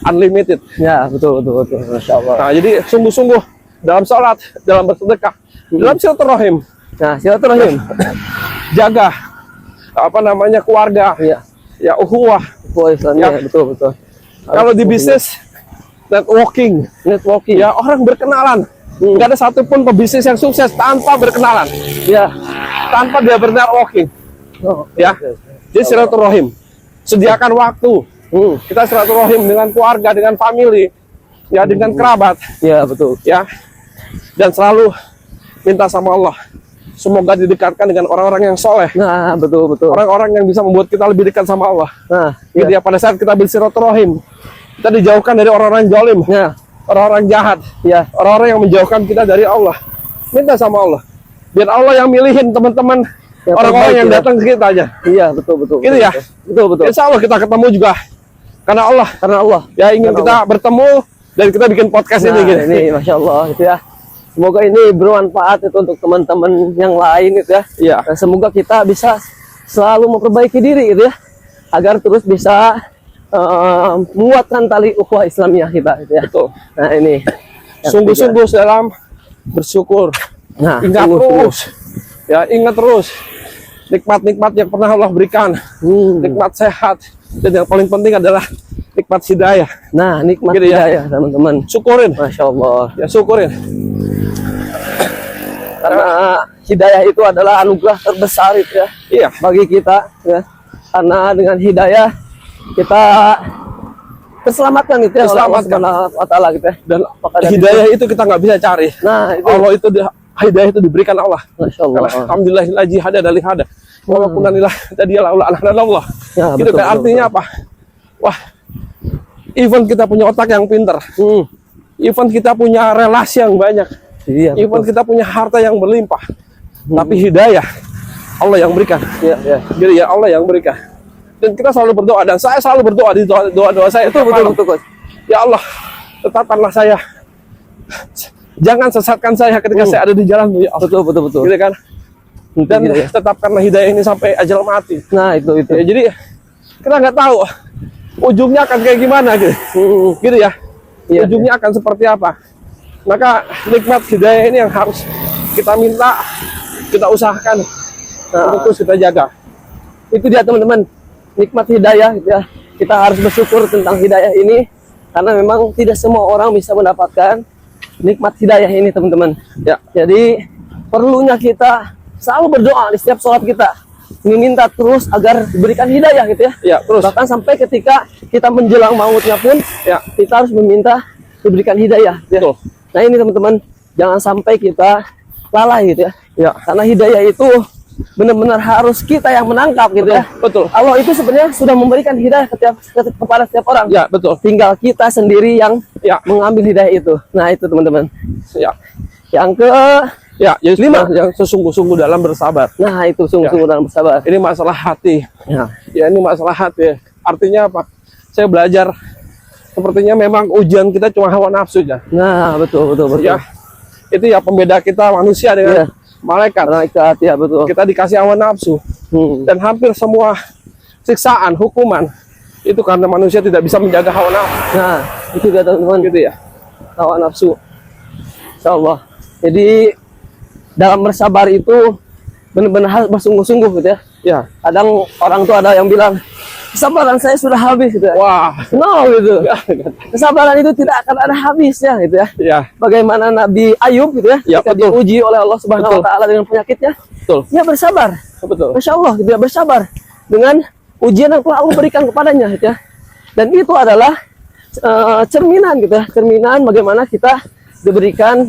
unlimited. Ya, betul betul betul. Masya Allah. Nah, jadi sungguh-sungguh dalam sholat, dalam bersedekah, dalam silaturahim, Nah, silaturahim. jaga apa namanya keluarga, Iya. ya ukhuwah. Islamnya, Ya. betul betul. Kalau di bisnis networking, Networking. ya orang berkenalan. Nggak ada satupun pebisnis yang sukses tanpa berkenalan, Ya. tanpa dia bernetworking. Oh, Ya, jadi silaturahim. Sediakan waktu. Kita silaturahim dengan keluarga, dengan family, ya dengan kerabat, ya betul. ya. Dan selalu minta sama Allah, semoga didekatkan dengan orang-orang yang soleh, Nah, betul betul. orang-orang yang bisa membuat kita lebih dekat sama Allah. Nah, Gitu ya, pada saat kita bersilaturahim, kita dijauhkan dari orang-orang zalim, ya, orang-orang jahat, ya, orang-orang yang menjauhkan kita dari Allah. Minta sama Allah, biar Allah yang milihin teman-teman, Yang orang-orang terbaik, yang ya. datang ke kita aja. iya betul betul. Gitu betul, ya. Betul betul. Insya Allah kita ketemu juga, karena Allah Karena Allah. ya ingin Karena kita bertemu dan kita bikin podcast Nah, ini gitu. ini Masya Allah gitu ya. Semoga ini bermanfaat itu untuk teman-teman yang lain gitu ya. Iya. Dan semoga kita bisa selalu memperbaiki diri gitu ya, agar terus bisa menguatkan tali ukhuwah Islamiyah kita gitu ya. Betul. Nah, ini yang Sungguh-sungguh dalam bersyukur. ketiga. Nah, Ingat sungguh-sungguh. terus, ya ingat terus nikmat-nikmat yang pernah Allah berikan, nikmat sehat, dan yang paling penting adalah nikmat hidayah. Nah, nikmat Gitu ya. hidayah teman-teman. Syukurin, Masya Allah. ya syukurin. Karena hidayah itu adalah anugerah terbesar itu ya Iya, bagi kita ya. Karena dengan hidayah kita terselamatkan gitu ya oleh Allah Terselamatkan. Subhanahu wa taala gitu ya. dan Maka dari hidayah itu kita nggak bisa cari. Nah, itu Allah itu hidayah itu diberikan Allah. Masya Allah. Karena alhamdulillah lagi hada dari hada. Walaupun anilah tadi Allah Allah. Ya, Gitu betul, kan betul, artinya apa? Wah, even kita punya otak yang pintar, even kita punya relasi yang banyak, Iya, even betul. kita punya harta yang berlimpah, tapi hidayah Allah yang berikan. Iya, iya. Jadi ya Allah yang berikan. Dan kita selalu berdoa, dan saya selalu berdoa di doa-doa saya. Betul, tiap betul, malam. betul, Coach. Ya Allah, tetapkanlah saya Jangan sesatkan saya ketika saya ada di jalan-Mu ya Allah. Betul, betul, betul. Gitu kan? Dan Gitu ya. tetapkanlah hidayah ini sampai ajal mati. Nah, itu. Ya, jadi kita nggak tahu ujungnya akan kayak gimana gitu. Gitu ya. Iya, Ujungnya akan seperti apa. Maka nikmat hidayah ini yang harus kita minta, kita usahakan untuk terus kita jaga. Itu dia teman-teman, nikmat hidayah gitu ya. Kita harus bersyukur tentang hidayah ini karena memang tidak semua orang bisa mendapatkan nikmat hidayah ini teman-teman. Ya, Jadi perlunya kita selalu berdoa di setiap sholat kita, meminta terus agar diberikan hidayah gitu ya. ya terus. Bahkan sampai ketika kita menjelang mautnya pun Ya, kita harus meminta diberikan hidayah gitu ya. betul. Nah ini teman-teman, jangan sampai kita lalai gitu ya. Ya, Karena hidayah itu benar-benar harus kita yang menangkap gitu ya. betul. Allah itu sebenarnya sudah memberikan hidayah kepada setiap orang. Ya, betul. Tinggal kita sendiri yang Ya, mengambil hidayah itu. Nah itu teman-teman. ya. Yang ke, Ya, jadi 5. yang sesungguh-sungguh dalam bersabar. nah itu sungguh-sungguh dalam bersabar. Ini masalah hati. Ya. Ya, ini masalah hati. Artinya apa? Saya belajar sepertinya memang ujian kita cuma hawa nafsu ya. Nah betul. Ya, itu ya pembeda kita manusia dengan Iya. malaikat. Malaikat ya betul. Kita dikasih hawa nafsu dan hampir semua siksaan, hukuman itu karena manusia tidak bisa menjaga hawa nafsu. Nah itu dia teman-teman. Gitu ya. Hawa nafsu. Insya Allah. Jadi dalam bersabar itu benar-benar harus bersungguh-sungguh gitu ya. Ya. Kadang orang tuh ada yang bilang kesabaran saya sudah habis gitu ya. Wah. No gitu. Kesabaran itu tidak akan ada habisnya gitu ya. Ya, Bagaimana Nabi Ayub gitu ya, Ya, ketika betul. diuji oleh Allah Subhanahu wa Betul. taala dengan penyakitnya, betul. dia bersabar. Betul. Masya Allah, dia bersabar dengan ujian yang telah Allah berikan kepadanya gitu ya. Dan itu adalah cerminan gitu ya, cerminan bagaimana kita diberikan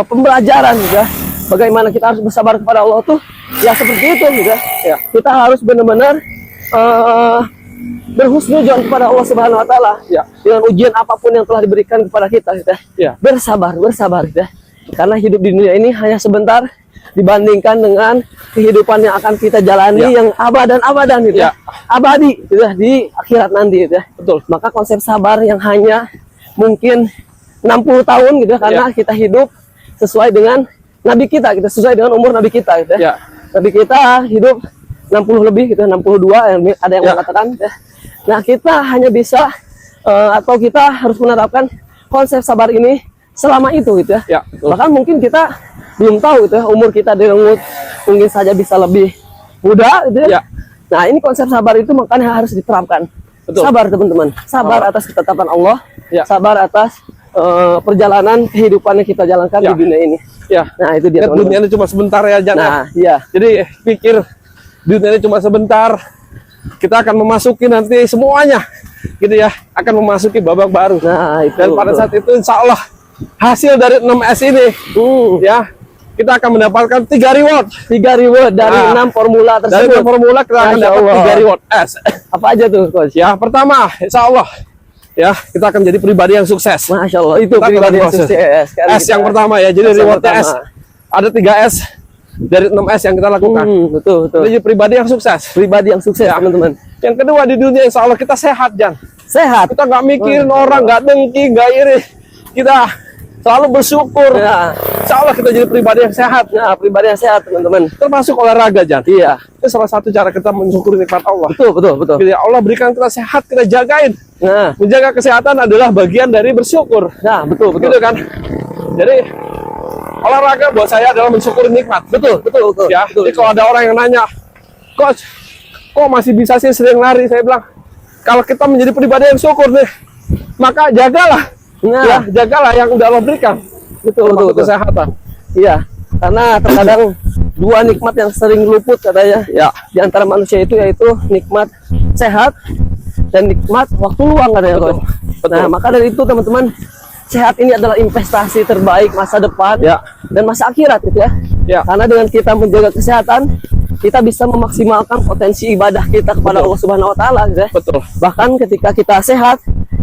pembelajaran gitu ya. Bagaimana kita harus bersabar kepada Allah tuh ya seperti itu gitu ya. Ya. Kita harus benar-benar berhusnudzon kepada Allah Subhanahu wa taala Ya. dengan ujian apapun yang telah diberikan kepada kita gitu ya. Ya. Bersabar gitu ya. Karena hidup di dunia ini hanya sebentar dibandingkan dengan kehidupan yang akan kita jalani Ya. yang abadan gitu ya. Ya. Abadi gitu ya di akhirat nanti gitu ya. Betul. Maka konsep sabar yang hanya mungkin 60 tahun gitu ya, karena kita hidup sesuai dengan nabi kita sesuai dengan umur nabi kita gitu ya. Ya. Nabi kita hidup 60 lebih gitu, 62 yang ada yang Ya. mengatakan ya. Nah, kita hanya bisa atau kita harus menerapkan konsep sabar ini selama itu gitu ya. Ya, betul. Bahkan mungkin kita belum tahu gitu ya, umur kita direnggut mungkin saja bisa lebih muda gitu ya. Ya. Nah, ini konsep sabar itu makanya harus diterapkan. Betul. Sabar teman-teman, sabar atas ketetapan Allah, Ya. sabar atas perjalanan kehidupan yang kita jalankan Ya. di dunia ini. Ya. Nah, itu dia Lihat teman-teman. dunia ini cuma sebentar ya, Jan. Nah, iya. Jadi pikir dunia ini cuma sebentar. Kita akan memasuki nanti semuanya, gitu ya, akan memasuki babak baru. Nah, itu. Dan pada betul. saat itu insya Allah hasil dari 6S ini, ya, kita akan mendapatkan 3 reward. 3 reward dari Nah, 6 formula Dari tersebut. formula kita akan Masya dapat Allah. 3 reward S. Apa aja tuh, Coach? Ya, pertama, insya Allah, ya, kita akan jadi pribadi yang sukses. Masya Allah, itu Kita pribadi yang akan proses. sukses. Sekali S yang pertama ya, jadi S yang rewardnya S. pertama. Ada 3S dari 6S yang kita lakukan. Betul. Jadi pribadi yang sukses. Pribadi yang sukses, teman-teman. Yang kedua di dunia insya Allah kita sehat, Jan. Sehat. Kita nggak mikirin orang, nggak dengki, nggak iri. Kita selalu bersyukur. Ya. Insya Allah kita jadi pribadi yang sehat. Nah, pribadi yang sehat, teman-teman. Termasuk olahraga, Jan. Iya. Itu salah satu cara kita mensyukuri nikmat Allah. Betul. Jadi Allah berikan kita sehat, kita jagain. Nah, Menjaga kesehatan adalah bagian dari bersyukur. betul. Gitu kan? Jadi olahraga buat saya adalah mensyukuri nikmat. Betul. Ya, Betul. jadi kalau ada orang yang nanya, Coach, kok masih bisa sih sering lari? Saya bilang, kalau kita menjadi pribadi yang syukur nih, maka jagalah. Nah. Ya, jagalah yang udah Allah berikan. Betul. Termasuk kesehatan. Iya. Karena terkadang dua nikmat yang sering luput katanya Ya. di antara manusia itu yaitu nikmat sehat dan nikmat waktu luang katanya, Coach. Betul. Nah, maka dari itu teman-teman, sehat ini adalah investasi terbaik masa depan Ya. dan masa akhirat gitu ya. Ya. Karena dengan kita menjaga kesehatan, kita bisa memaksimalkan potensi ibadah kita kepada Betul. Allah Subhanahu wa taala gitu ya. Betul. Bahkan ketika kita sehat,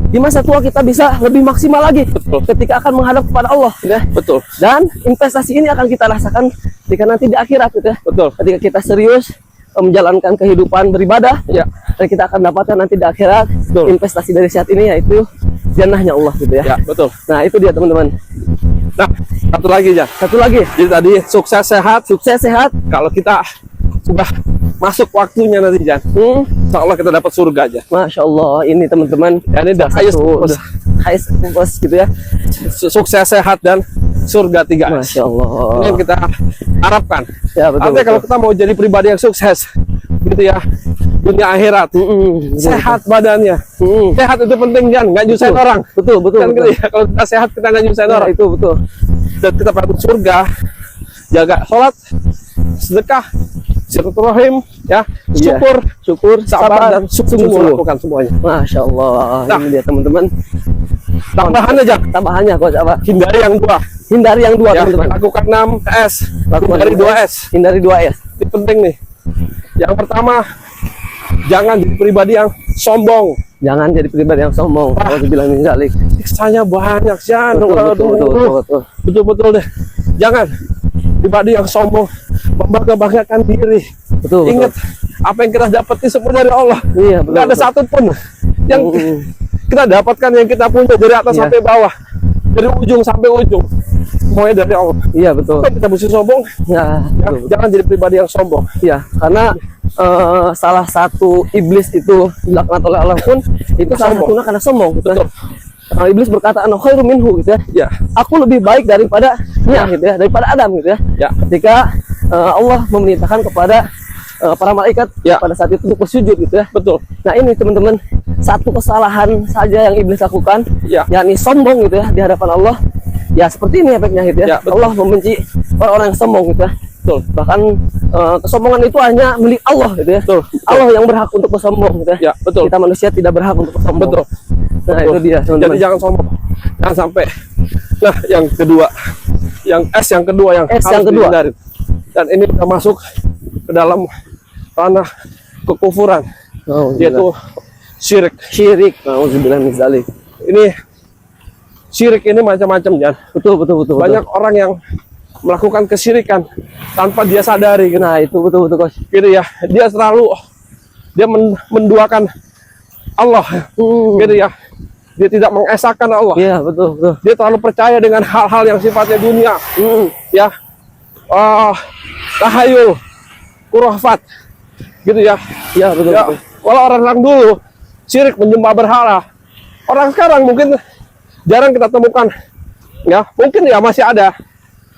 di masa tua kita bisa lebih maksimal lagi Betul. ketika akan menghadap kepada Allah gitu ya. Betul. Dan investasi ini akan kita rasakan ketika nanti di akhirat gitu ya. Betul. Ketika kita serius menjalankan kehidupan beribadah, Ya. dan kita akan dapatkan nanti di akhirat Betul. investasi dari sehat ini yaitu jannahnya Allah gitu ya. Ya, betul. Nah, itu dia teman-teman. Nah, satu lagi ya. Satu lagi, Jadi tadi sukses sehat. sukses sehat. Kalau kita sudah masuk waktunya nanti Jan, insya Allah kita dapat surga aja. Masya Allah, ini teman-teman. Ya, ini dah highest purpose. Highest purpose gitu ya. Sukses sehat dan surga 3S. Masya Allah. Ini yang kita harapkan. Ya, betul, Artinya kalau betul. kita mau jadi pribadi yang sukses, gitu ya, dunia akhirat, sehat badannya, sehat itu penting Jan, nggak nyusahin Betul. orang. Betul, betul, Kan betul. gitu ya, kalau kita sehat kita nggak nyusahin Ya, orang. itu betul. Dan kita masuk surga, jaga sholat, sedekah, silaturahim, ya, Iya. syukur, sabar, Sabar, dan sungguh sungguh-sungguh. lakukan semuanya. Masya Allah. Nah. Ini dia teman-teman. Tambahannya Jan, Tambahannya coach apa? hindari yang dua, Hindari yang dua ya, teman-teman. lakukan 6S, Lakukan hindari 2S. Hindari 2S. Ini penting nih. Yang pertama, jangan jadi pribadi yang sombong. Jangan jadi pribadi yang sombong. Kalau dibilang min zalik. Siksanya banyak, Jan. Betul, betul, betul, betul, betul. Betul-betul deh. Jangan pribadi yang sombong, membangga-banggakan diri. Betul, betul. Ingat, apa yang kita dapati semua dari Allah. Iya, betul, Nggak ada betul. satupun yang kita dapatkan yang kita punya dari atas Iya. sampai bawah, dari ujung sampai ujung, semuanya dari Allah. Iya, betul. Kalau kita mesti sombong, Ya, ya, betul. jangan jadi pribadi yang sombong. Ya, karena salah satu iblis itu dilaknat oleh Allah pun itu salah Sombong. satunya karena sombong. Gitu. Betul. Karena iblis berkata, "Ana khairu minhu," gitu ya. Ya, Aku lebih baik daripada gitu ya, daripada Adam gitu ya. ya, Ketika Allah memerintahkan kepada para malaikat Ya. pada saat itu untuk bersujud gitu ya. betul. Nah, ini teman-teman, satu kesalahan saja yang iblis lakukan, Ya. yakni sombong gitu ya di hadapan Allah. Ya, seperti ini efeknya gitu ya. Ya, betul. Allah membenci orang-orang yang sombong gitu ya. Betul. Bahkan kesombongan itu hanya milik Allah gitu ya. Betul. Allah yang berhak untuk bersombong gitu ya. Ya, betul. Kita manusia tidak berhak untuk bersombong. Betul. Nah, Betul. itu dia Jadi teman-teman. jangan sombong, jangan sampai. Nah, yang kedua, yang S yang kedua yang S harus yang kedua. dihindari. Dan ini kita masuk ke dalam ranah kekufuran, Oh, yaitu syirik. syirik. Nauzubillah min dzalik. Ini syirik ini macam-macam, Jan. Betul, betul, betul. Banyak orang yang melakukan kesyirikan tanpa dia sadari, gitu. Nah, itu betul, betul, Coach. Gitu ya. Dia selalu menduakan Allah, gitu ya. Dia tidak mengesahkan Allah. Iya, betul, betul. Dia terlalu percaya dengan hal-hal yang sifatnya dunia, ya, tahayul, kurafat, gitu ya. Iya, betul, Ya, betul. walau orang dulu syirik menyembah berhala, orang sekarang mungkin jarang kita temukan, ya, mungkin ya masih ada,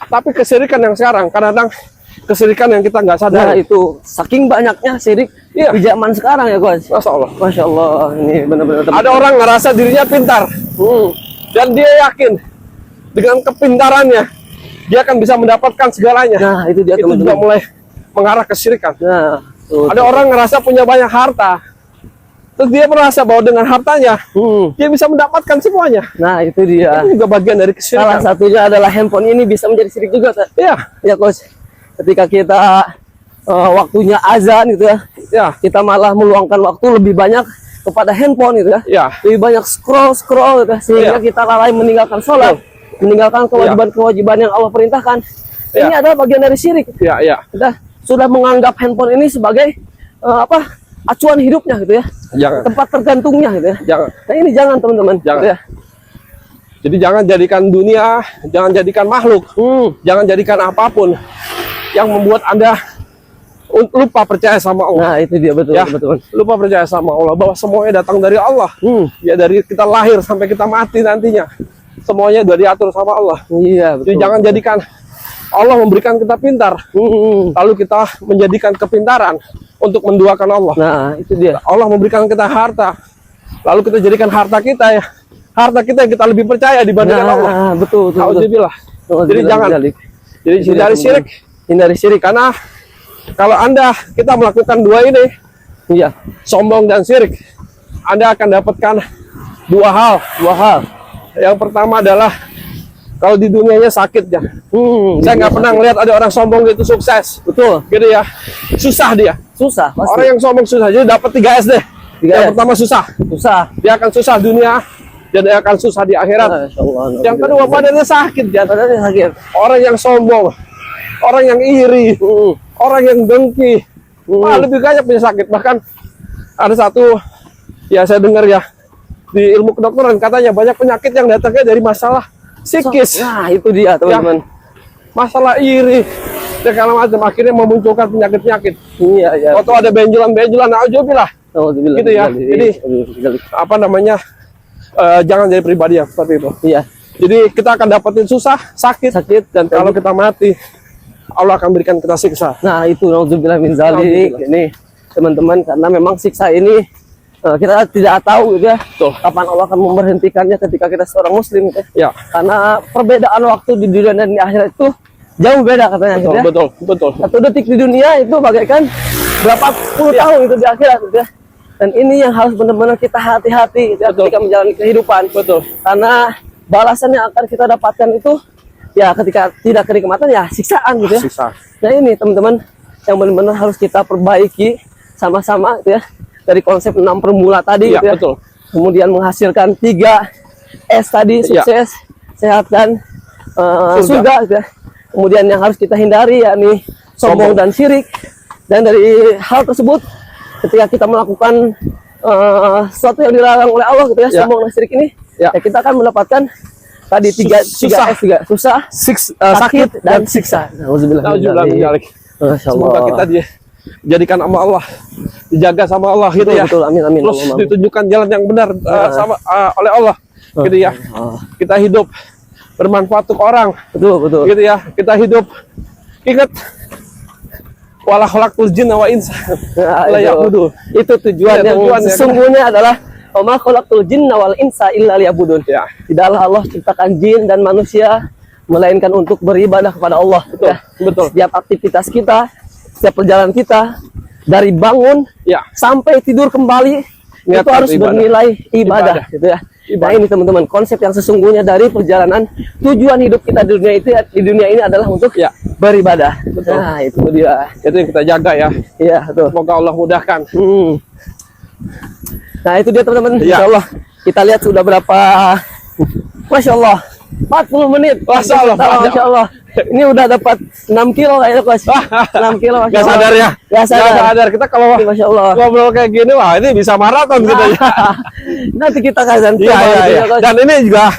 tapi kesyirikan yang sekarang kadang-kadang kesyirikan yang kita nggak Nah, sadar. itu saking banyaknya syirik Iya. di zaman sekarang ya, Coach. Masya Allah. Masya Allah, ini benar-benar Ada orang ngerasa dirinya pintar, dan dia yakin dengan kepintarannya dia akan bisa mendapatkan segalanya. Nah, itu dia Itu juga teman-teman. mulai mengarah kesyirikan. Nah, tuh, Ada orang ngerasa punya banyak harta, terus dia merasa bahwa dengan hartanya dia bisa mendapatkan semuanya. Nah, itu dia. Itu juga bagian dari Salah kesyirikan. satunya adalah handphone ini bisa menjadi syirik juga, Kak. Iya, Ya, Coach. Ketika kita waktunya azan gitu ya, ya, kita malah meluangkan waktu lebih banyak kepada handphone gitu ya. ya, Lebih banyak scroll gitu ya, sehingga Iya. kita lalai meninggalkan sholat, meninggalkan kewajiban-kewajiban yang Allah perintahkan. Ini Iya. adalah bagian dari syirik. ya, ya. Kita sudah menganggap handphone ini sebagai acuan hidupnya gitu ya, Jangan, tempat tergantungnya gitu ya. jangan. Nah, ini jangan teman-teman. Jangan. Gitu ya. Jadi jangan jadikan dunia, jangan jadikan makhluk, jangan jadikan apapun yang membuat Anda lupa percaya sama Allah. Nah, itu dia betul, Ya, betul. lupa percaya sama Allah bahwa semuanya datang dari Allah. Ya, dari kita lahir sampai kita mati nantinya, semuanya sudah diatur sama Allah. Iya, betul. Jadi jangan jadikan Allah memberikan kita pintar, lalu kita menjadikan kepintaran untuk menduakan Allah. Nah, itu dia. Allah memberikan kita harta, lalu kita jadikan harta kita yang kita lebih percaya dibandingkan Allah. Nah, betul, betul, betul. Alhamdulillah. Jadi jangan. Jadi Itu dia, hindari teman-teman. syirik. Hindari syirik. Karena kalau kita melakukan dua ini, Iya, sombong dan syirik, Anda akan dapatkan dua hal. dua hal. Yang pertama adalah kalau di dunianya sakit ya. Saya nggak pernah ngeliat ada orang sombong itu sukses. Betul. Gitu ya. Susah dia. Susah, pasti. Orang yang sombong susah. Jadi dapat 3S deh. 3S. Yang pertama susah. susah. Dia akan susah dunia dan dia akan susah di akhirat. Masya Allah. Yang kedua badannya sakit ya. badannya sakit. Orang yang sombong, orang yang iri, orang yang dengki, lebih banyak punya sakit. Bahkan ada satu, ya saya dengar ya, di ilmu kedokteran katanya banyak penyakit yang datangnya dari masalah psikis. Nah, itu dia teman-teman. Masalah iri segala macam akhirnya memunculkan penyakit-penyakit. Iya, iya. Atau ada benjolan-benjolan, nauzubillah. Alhamdulillah. Gitu ya. Jadi apa namanya? Jangan jadi pribadi yang seperti itu. Iya. Jadi kita akan dapetin susah, sakit, dan kalau kita mati Allah akan berikan kita siksa. Nah, itu nauzubillah min dzalik. Ini teman-teman, karena memang siksa ini kita tidak tahu gitu ya. Tuh. Kapan Allah akan memberhentikannya ketika kita seorang muslim gitu ya. Ya. Karena perbedaan waktu di dunia dan di akhirat itu jauh beda katanya gitu ya. Betul. Satu detik di dunia itu bagaikan berapa puluh tahun itu di akhirat gitu ya. Dan ini yang harus benar-benar kita hati-hati gitu ya, ketika menjalani kehidupan. Betul. Karena balasan yang akan kita dapatkan itu ya ketika tidak kenikmatan ya siksaan gitu ya. Siksa. Nah ini teman-teman yang benar-benar harus kita perbaiki sama-sama gitu ya. Dari konsep 6 permula tadi Ya, gitu ya. betul. Kemudian menghasilkan 3 S tadi, sukses, sehat, dan surga gitu ya. Kemudian yang harus kita hindari yakni sombong dan syirik. Dan dari hal tersebut ketika kita melakukan sesuatu yang dilarang oleh Allah gitu ya, sombong dan syirik ini, ya kita akan mendapatkan tadi 3 S juga, susah, sakit dan siksa. Nauzubillah min dzalik. Semoga kita dijadikan sama Allah, dijaga sama Allah gitu ya. Betul, amin, amin. Terus ditunjukkan jalan yang benar oleh Allah gitu ya. Kita hidup bermanfaat untuk orang. Betul. Gitu ya. Kita hidup ingat wala khalaqtul jinna wa insa la ya'budu. Itu tujuan yang sesungguhnya adalah wa ma khalaqtul jinna wal insa illa liya'budun. Ya. Tidaklah Allah ciptakan jin dan manusia melainkan untuk beribadah kepada Allah. Betul. Betul. Setiap aktivitas kita, setiap perjalanan kita dari bangun sampai tidur kembali Niat itu harus beribadah. bernilai ibadah gitu ya. Nah ini teman-teman, konsep yang sesungguhnya dari perjalanan tujuan hidup kita di dunia ini adalah untuk beribadah. Betul. Nah itu dia. Itu yang kita jaga ya. Iya betul. Semoga Allah mudahkan. Nah itu dia teman-teman. Insya Allah kita lihat sudah berapa. Masya Allah 40 menit. Masya Allah. Ini udah dapat 6 kilo kayaknya Coach. 6 kilo Masya Gak Allah. sadar ya? Gak sadar. Kita kalau Masya Allah. ngobrol kayak gini, wah ini bisa maraton gitu ya. Nanti kita kasih Iya. Dan ini juga,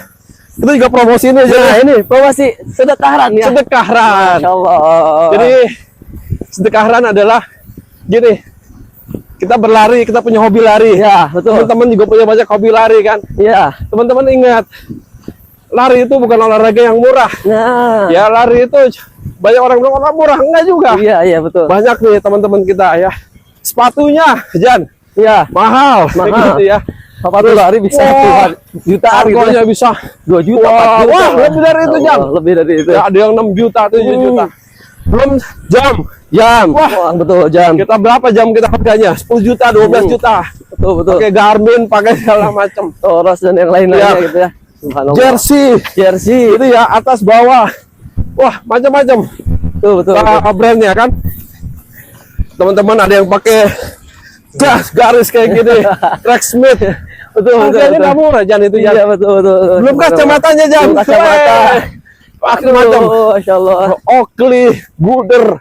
itu juga promosi ini. Nah ini promosi sedekahan ya. Sedekahan. Masya Allah. Jadi sedekahan adalah gini, kita berlari, kita punya hobi lari. Ya betul. Teman-teman juga punya banyak hobi lari kan. Iya. Teman-teman ingat, lari itu bukan olahraga yang murah. Nah. Ya lari itu banyak orang bilang orang murah, enggak juga. Iya betul. Banyak nih teman-teman kita ya. Sepatunya, Jan. Iya. Mahal. Gitu ya. Sepatu lari bisa jutaan gitu. Harganya bisa 2 juta, 4 juta. Wah, lebih dari itu, Jan. Lebih dari itu. Ya, ada yang 6 juta, 7 juta. Belum jam. Wah, betul jam. Kita berapa jam kita harganya? 10 juta, 12 juta. Betul. Pakai Garmin, pakai segala macam. Toros dan yang lain-lainnya gitu ya. Jersey itu ya, atas bawah. Wah, macam-macam. Betul. Brandnya kan. Teman-teman ada yang pakai garis kayak gini. Tracksmith. Betul. Harganya nggak murah, Jan itu Jan. Iya, betul. Belum kacamatanya, Jan. Belum kacamata. Macam-macam. Masya Allah. Oakley, Gooder,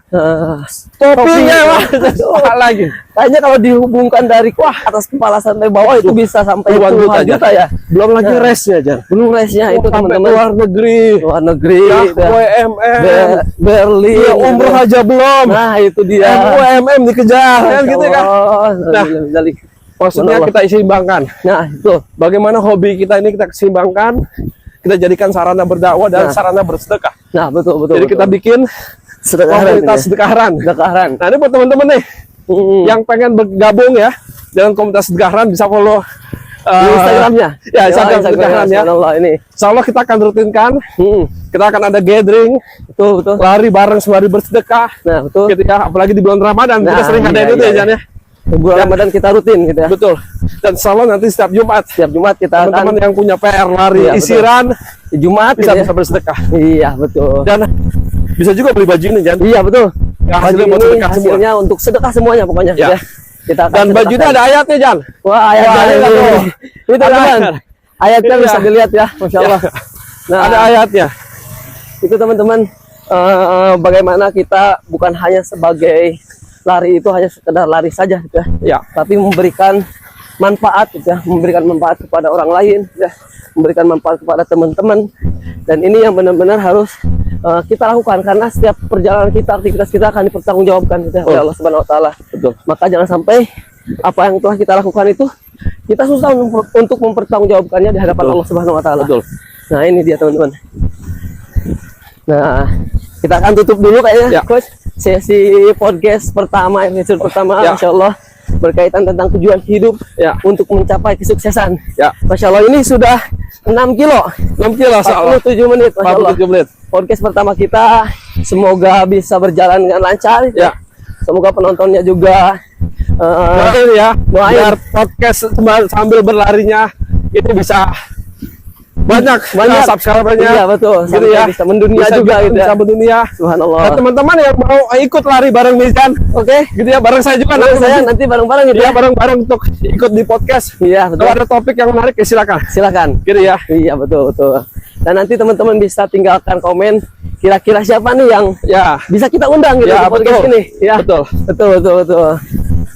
topinya wah lagi. Kayaknya kalau dihubungkan dari atas kepala sampai bawah itu bisa sampai puluhan juta ya. Belum lagi resnya, Jan. Belum resnya itu teman-teman. Luar negeri. Ya, WMM, Berlin. Ya, umroh aja belum. Nah itu dia. WMM dikejar, kan gitu kan. Nah, maksudnya kita seimbangkan. Nah itu. Bagaimana hobi kita ini kita seimbangkan. Kita jadikan sarana berdakwah dan sarana bersedekah. Nah betul. Jadi kita bikin komunitas sedekahan. Nah ini buat teman-teman nih yang pengen bergabung ya dengan komunitas sedekahan bisa follow Instagramnya. Ya Instagram sedekahan ya. Insya Allah kita akan rutinkan. Kita akan ada gathering. Betul. Lari bareng sembari bersedekah. Nah betul. Gitu ya. Apalagi di bulan Ramadan kita sering ada itu ya Jan ya. Bulan Ramadan kita rutin gitu ya. Betul. Dan insya Allah nanti setiap Jumat kita teman-teman yang punya PR lari isiran Jumat bisa bersedekah. Iya betul. Dan bisa juga beli baju ini Jan. Iya betul. Ya, baju ini hasilnya untuk sedekah semuanya pokoknya. Ya. Kita dan bajunya ada ayatnya Jan. Wah ayatnya itu teman. Ayatnya bisa dilihat ya, Masya Allah. Nah ada ayatnya. Itu teman-teman bagaimana kita bukan hanya sebagai lari itu hanya sekedar lari saja gitu ya. Ya. Tapi memberikan manfaat gitu ya, memberikan manfaat kepada orang lain ya. memberikan manfaat kepada teman-teman. Dan ini yang benar-benar harus kita lakukan, karena setiap perjalanan kita, aktivitas kita akan dipertanggungjawabkan gitu, oleh Allah Subhanahu Wa Taala. Betul. Maka jangan sampai apa yang telah kita lakukan itu kita susah untuk mempertanggungjawabkannya di hadapan Allah Subhanahu Wa Taala. Betul. Nah ini dia teman-teman. Nah kita akan tutup dulu kayaknya, Ya. Coach, sesi podcast pertama, episode pertama, Ya. Masya Allah, berkaitan tentang tujuan hidup Ya. untuk mencapai kesuksesan. Ya. Masya Allah, ini sudah 6 kilo 6 kilo soalnya. 47 menit, Masya Allah. 47 menit. Podcast pertama kita, semoga bisa berjalan dengan lancar. Ya. Semoga penontonnya juga Doain ya, doain. biar podcast sambil berlarinya itu bisa banyak subscribernya. Iya betul, Gitu sampai ya. bisa mendunia juga gitu ya. bisa mendunia. Subhanallah. Nah, teman-teman yang mau ikut lari bareng Mizan, Oke, gitu ya, bareng saya juga nanti saya nanti bareng-bareng gitu ya, ya. bareng-bareng untuk ikut di podcast. Iya betul. Kalau ada topik yang menarik ya silakan. Silakan. Gitu ya. Iya betul betul. Dan nanti teman-teman bisa tinggalkan komen kira-kira siapa nih yang Ya. bisa kita undang gitu Ya, di podcast betul. ini. Ya. Betul. Betul betul betul.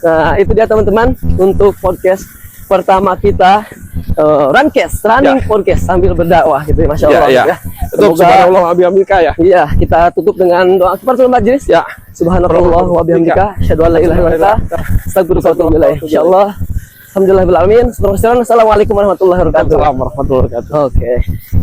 Nah, itu dia teman-teman untuk podcast pertama kita, Runcast, running Ya. podcast sambil berdakwah gitu ya, Masya Allah. Ya, ya. Betul, subhanallah wa bihamdika ya. Iya, kita tutup dengan doa kifaratul majelis. Ya. Subhanallah wa bihamdika, asyhadu an la ilaha illa anta, astaghfiruka wa atubu ilaik. Insyaallah. Alhamdulillahirabbil alamin. Assalamualaikum warahmatullahi wabarakatuh. Assalamualaikum warahmatullahi wabarakatuh. Oke.